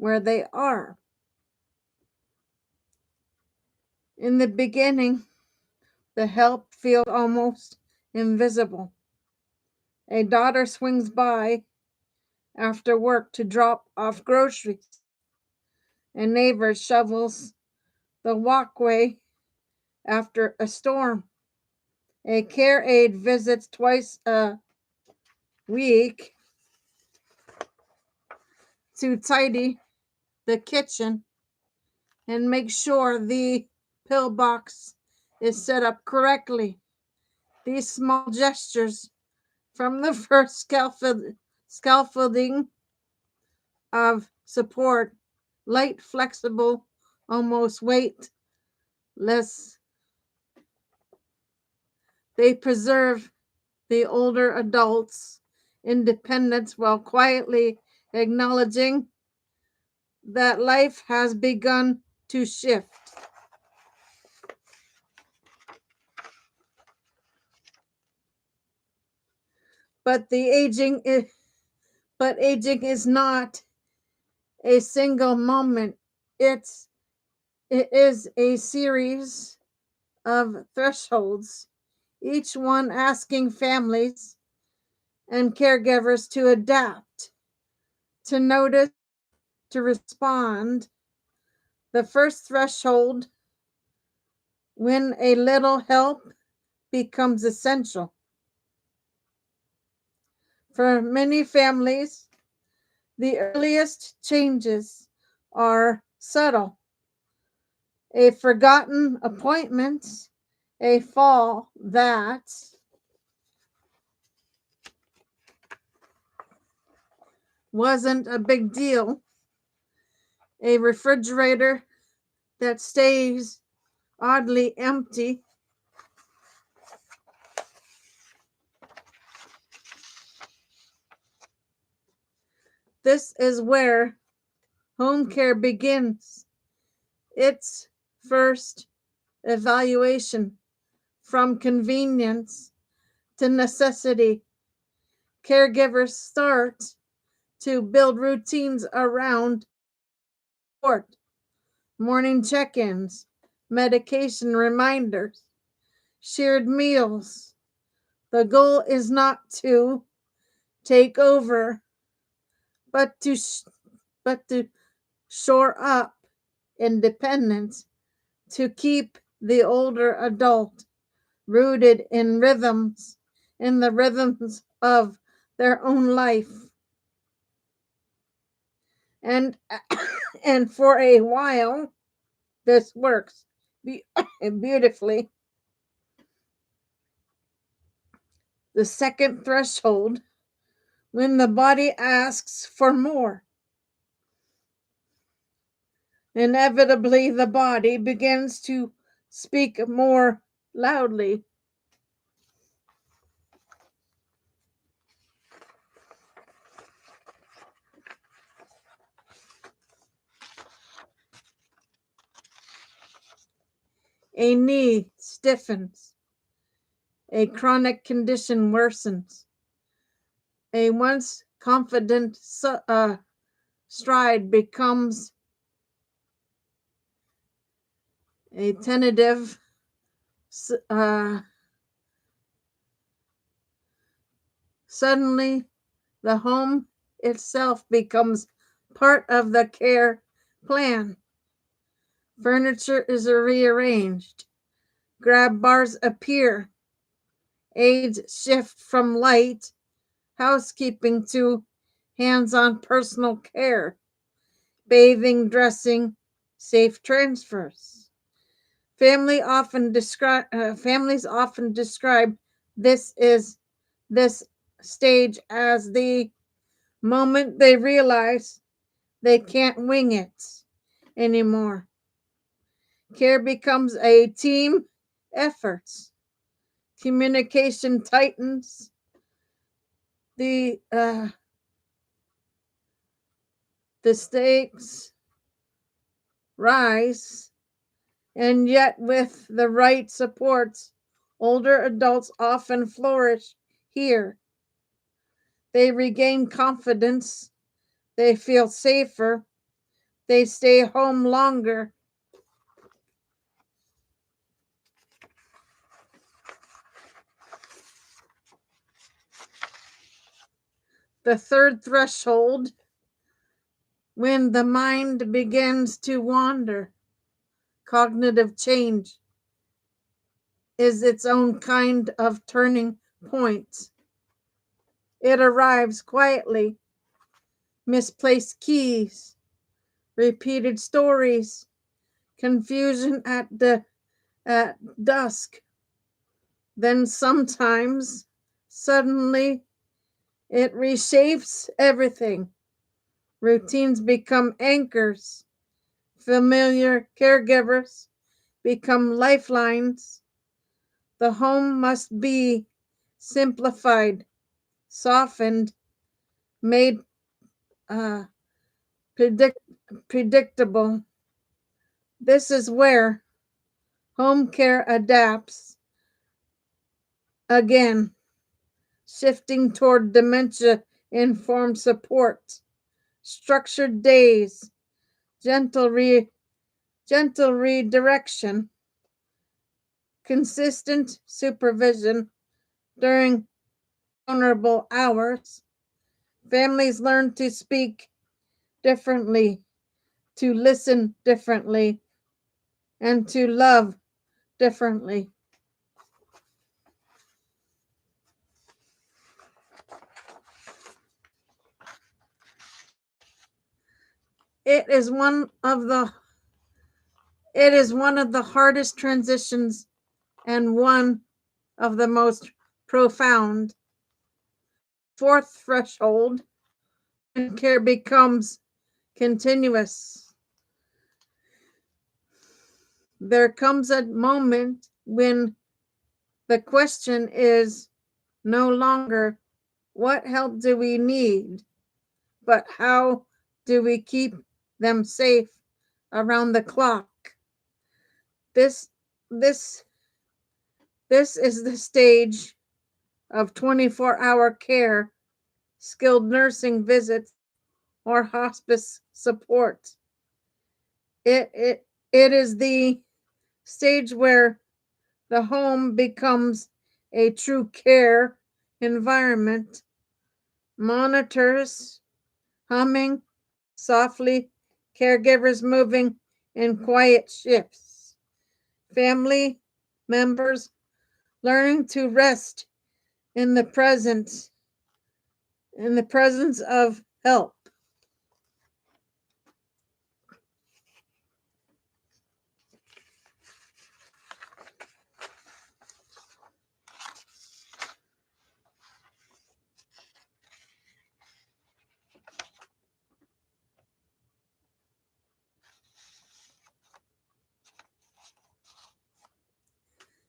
where they are. In the beginning, the help feels almost invisible. A daughter swings by after work to drop off groceries. A neighbor shovels the walkway after a storm. A care aide visits twice a week to tidy the kitchen and make sure the pillbox is set up correctly. These small gestures from the first scaffolding of support, light, flexible, almost weightless, they preserve the older adults' independence while quietly acknowledging that life has begun to shift. But aging is not a single moment. It is a series of thresholds, each one asking families and caregivers to adapt, to notice, to respond. The first threshold, when a little help becomes essential. For many families, the earliest changes are subtle. A forgotten appointment, a fall that wasn't a big deal, a refrigerator that stays oddly empty, this is where home care begins. Its first evaluation from convenience to necessity. Caregivers start to build routines around support, morning check ins, medication reminders, shared meals. The goal is not to take over, but to shore up independence, to keep the older adult rooted in the rhythms of their own life. And and for a while this works beautifully. The second threshold, when the body asks for more. Inevitably, the body begins to speak more loudly. A knee stiffens. A chronic condition worsens. A once confident stride becomes a tentative suddenly the home itself becomes part of the care plan. Furniture is rearranged. Grab bars appear. Aids shift from light housekeeping to hands-on personal care. Bathing, dressing, safe transfers. Families often describe this stage as the moment they realize they can't wing it anymore. Care becomes a team effort. Communication tightens. The stakes rise, and yet with the right supports, older adults often flourish here. They regain confidence. They feel safer. they stay home longer. The third threshold, when the mind begins to wander, cognitive change is its own kind of turning point. It arrives quietly, misplaced keys, repeated stories, confusion at dusk. Then sometimes, suddenly, it reshapes everything. Routines become anchors. Familiar caregivers become lifelines. The home must be simplified, softened, made uh, predict- predictable. This is where home care adapts again, shifting toward dementia informed support, structured days, gentle redirection, consistent supervision during vulnerable hours. Families learn to speak differently, to listen differently, and to love differently. It is one of the hardest transitions and one of the most profound. Fourth threshold, when care becomes continuous. There comes a moment when the question is no longer what help do we need, but how do we keep them safe around the clock? This this this is the stage of 24-hour care, skilled nursing visits, or hospice support. It is the stage where the home becomes a true care environment. Monitors humming softly, caregivers moving in quiet shifts, family members learning to rest in the presence of help.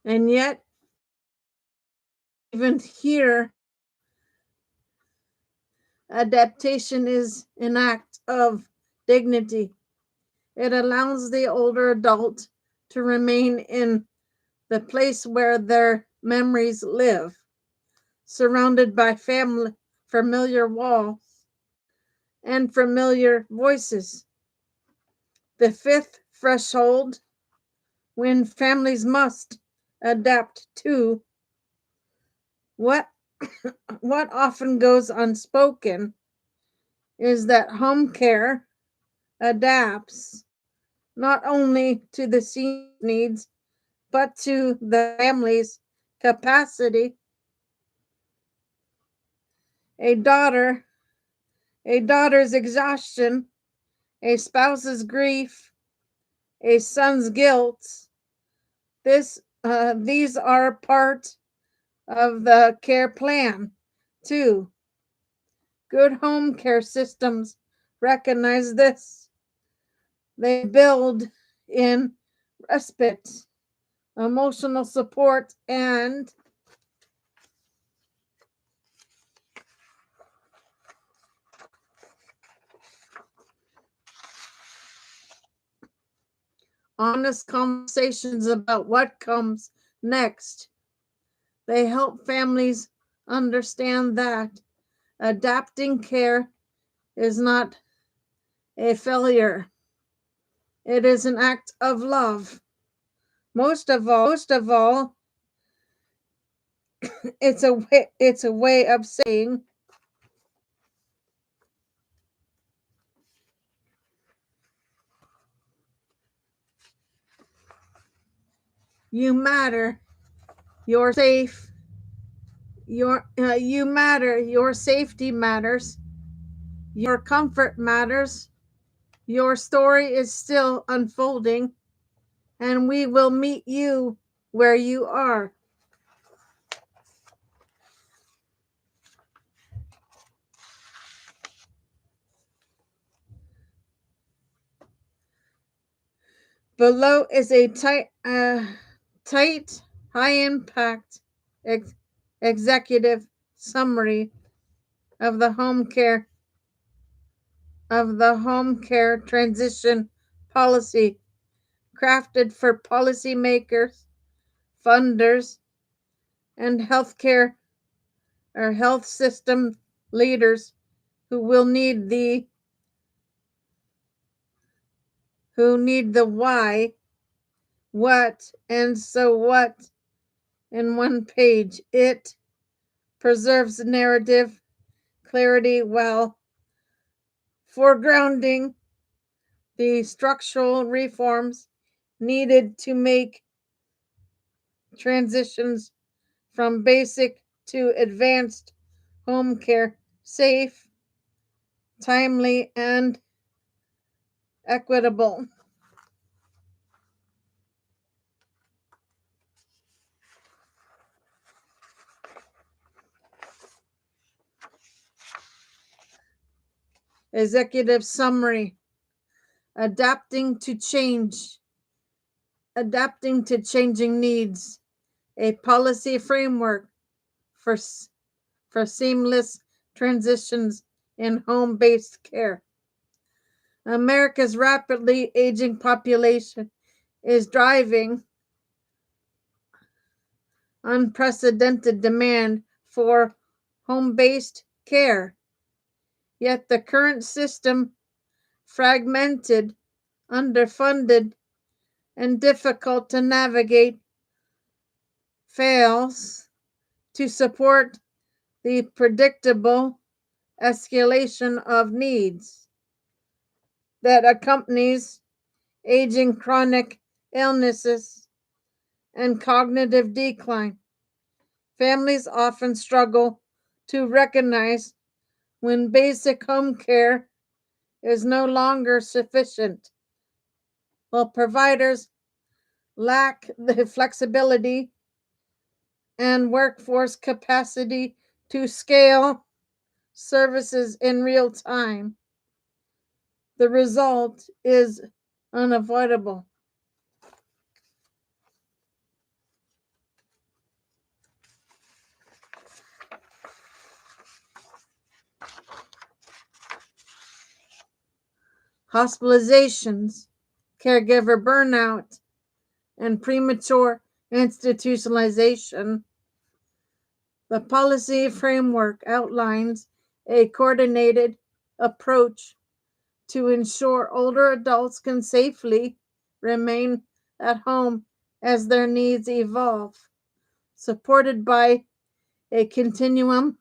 And yet, even here, adaptation is an act of dignity. It allows the older adult to remain in the place where their memories live, surrounded by familiar walls and familiar voices. The fifth threshold, when families must adapt to what what often goes unspoken, is that home care adapts not only to the senior needs but to the family's capacity. A daughter, a daughter's exhaustion, a spouse's grief, a son's guilt. These are part of the care plan too. Good home care systems recognize this. They build in respite, emotional support, and honest conversations about what comes next. They help families understand that adapting care is not a failure. It is an act of love. Most of all, it's a way of saying you matter, you're safe, you matter, your safety matters, your comfort matters, your story is still unfolding, and we will meet you where you are. Below is a tight, high-impact executive summary of the home care transition policy crafted for policymakers, funders, and health system leaders who will need the why, what, and so what in one page. It preserves narrative clarity while foregrounding the structural reforms needed to make transitions from basic to advanced home care safe, timely, and equitable. Executive summary: adapting to changing needs, a policy framework for seamless transitions in home-based care. America's rapidly aging population is driving unprecedented demand for home-based care. Yet the current system, fragmented, underfunded, and difficult to navigate, fails to support the predictable escalation of needs that accompanies aging, chronic illnesses, and cognitive decline. Families often struggle to recognize when basic home care is no longer sufficient, while providers lack the flexibility and workforce capacity to scale services in real time. The result is unavoidable. Hospitalizations, caregiver burnout, and premature institutionalization. The policy framework outlines a coordinated approach to ensure older adults can safely remain at home as their needs evolve, supported by a continuum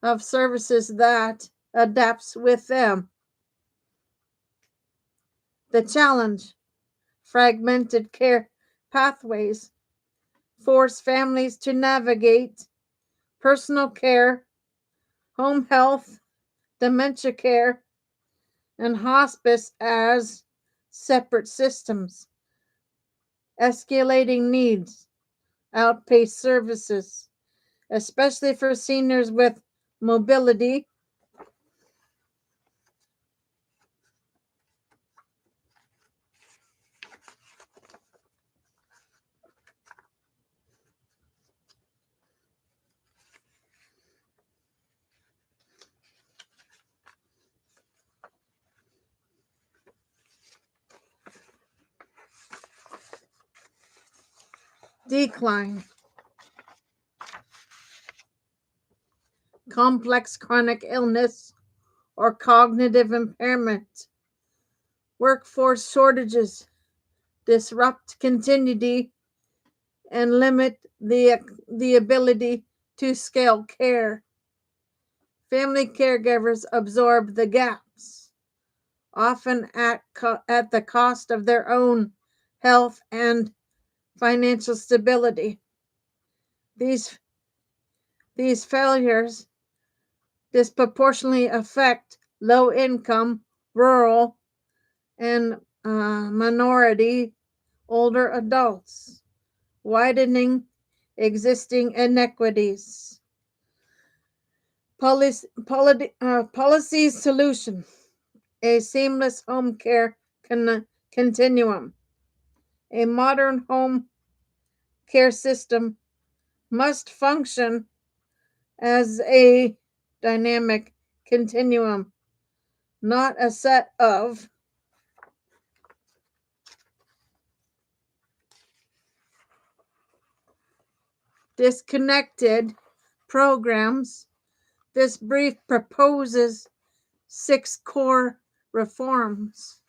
of services that adapts with them. The challenge: fragmented care pathways force families to navigate personal care, home health, dementia care, and hospice as separate systems. Escalating needs outpace services, especially for seniors with mobility, decline, complex chronic illness, or cognitive impairment. Workforce shortages disrupt continuity and limit the ability to scale care. Family caregivers absorb the gaps, often at the cost of their own health and financial stability. These, these failures disproportionately affect low income, rural, and minority older adults, widening existing inequities. Policy solution: a seamless home care continuum. A modern home care system must function as a dynamic continuum, not a set of disconnected programs. This brief proposes 6 core reforms.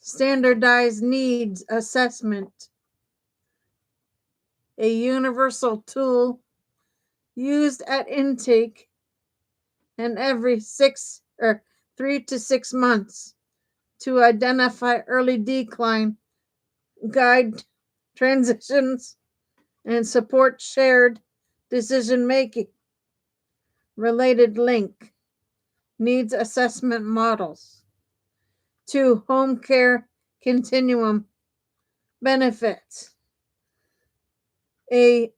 Standardized needs assessment, a universal tool used at intake and every 3 to 6 months to identify early decline, guide transitions, and support shared decision making. Related link: needs assessment models. 2. Home care continuum benefits. A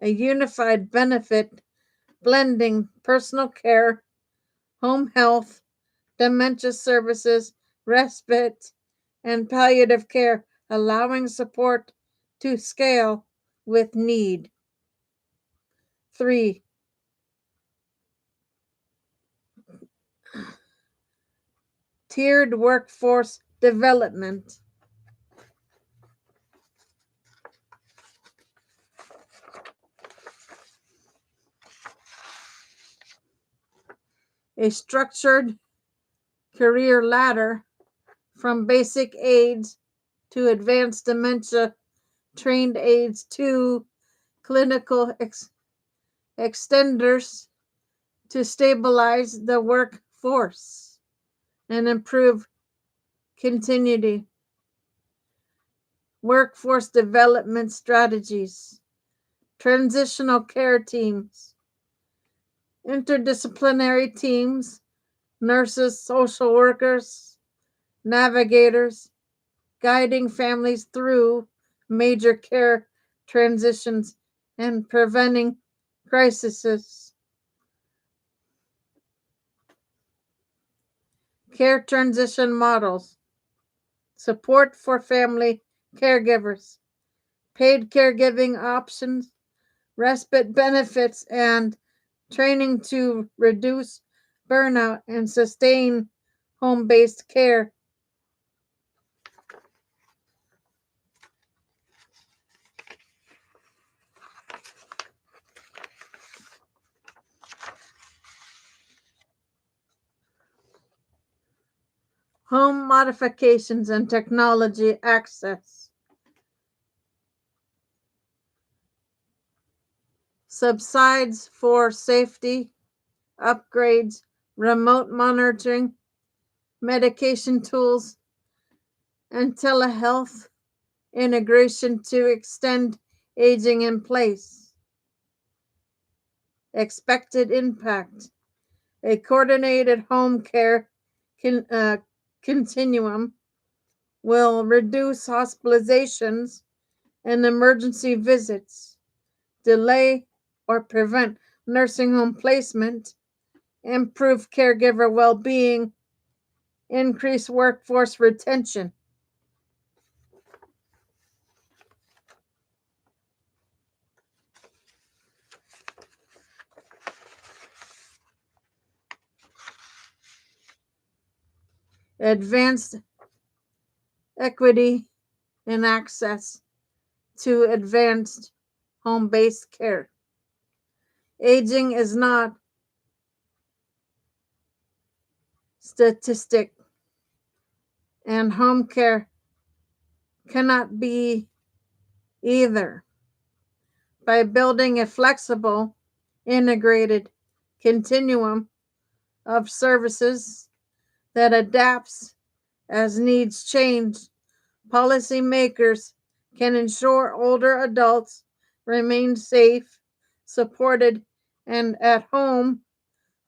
unified benefit blending personal care, home health, dementia services, respite, and palliative care, allowing support to scale with need. 3. Tiered workforce development. A structured career ladder from basic aides to advanced dementia trained aides to clinical extenders to stabilize the workforce and improve continuity. Workforce development strategies, transitional care teams, interdisciplinary teams, nurses, social workers, navigators, guiding families through major care transitions and preventing crises. Care transition models, support for family caregivers, paid caregiving options, respite benefits, and training to reduce burnout and sustain home-based care. Home modifications and technology access. Subsides for safety, upgrades, remote monitoring, medication tools, and telehealth integration to extend aging in place. Expected impact: a coordinated home care continuum will reduce hospitalizations and emergency visits, delay or prevent nursing home placement, improve caregiver well-being, increase workforce retention. advanced equity and access to advanced home-based care. Aging is not statistic, and home care cannot be either. By building a flexible, integrated continuum of services that adapts as needs change, policymakers can ensure older adults remain safe, supported, and at home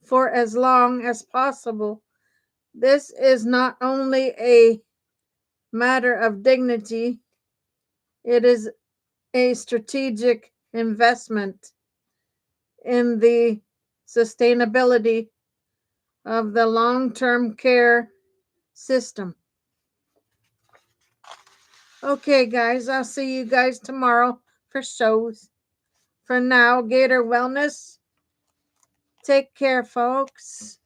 for as long as possible. This is not only a matter of dignity, it is a strategic investment in the sustainability of the long-term care system. Okay, guys, I'll see you guys tomorrow for shows. For now, Gator Wellness, take care, folks.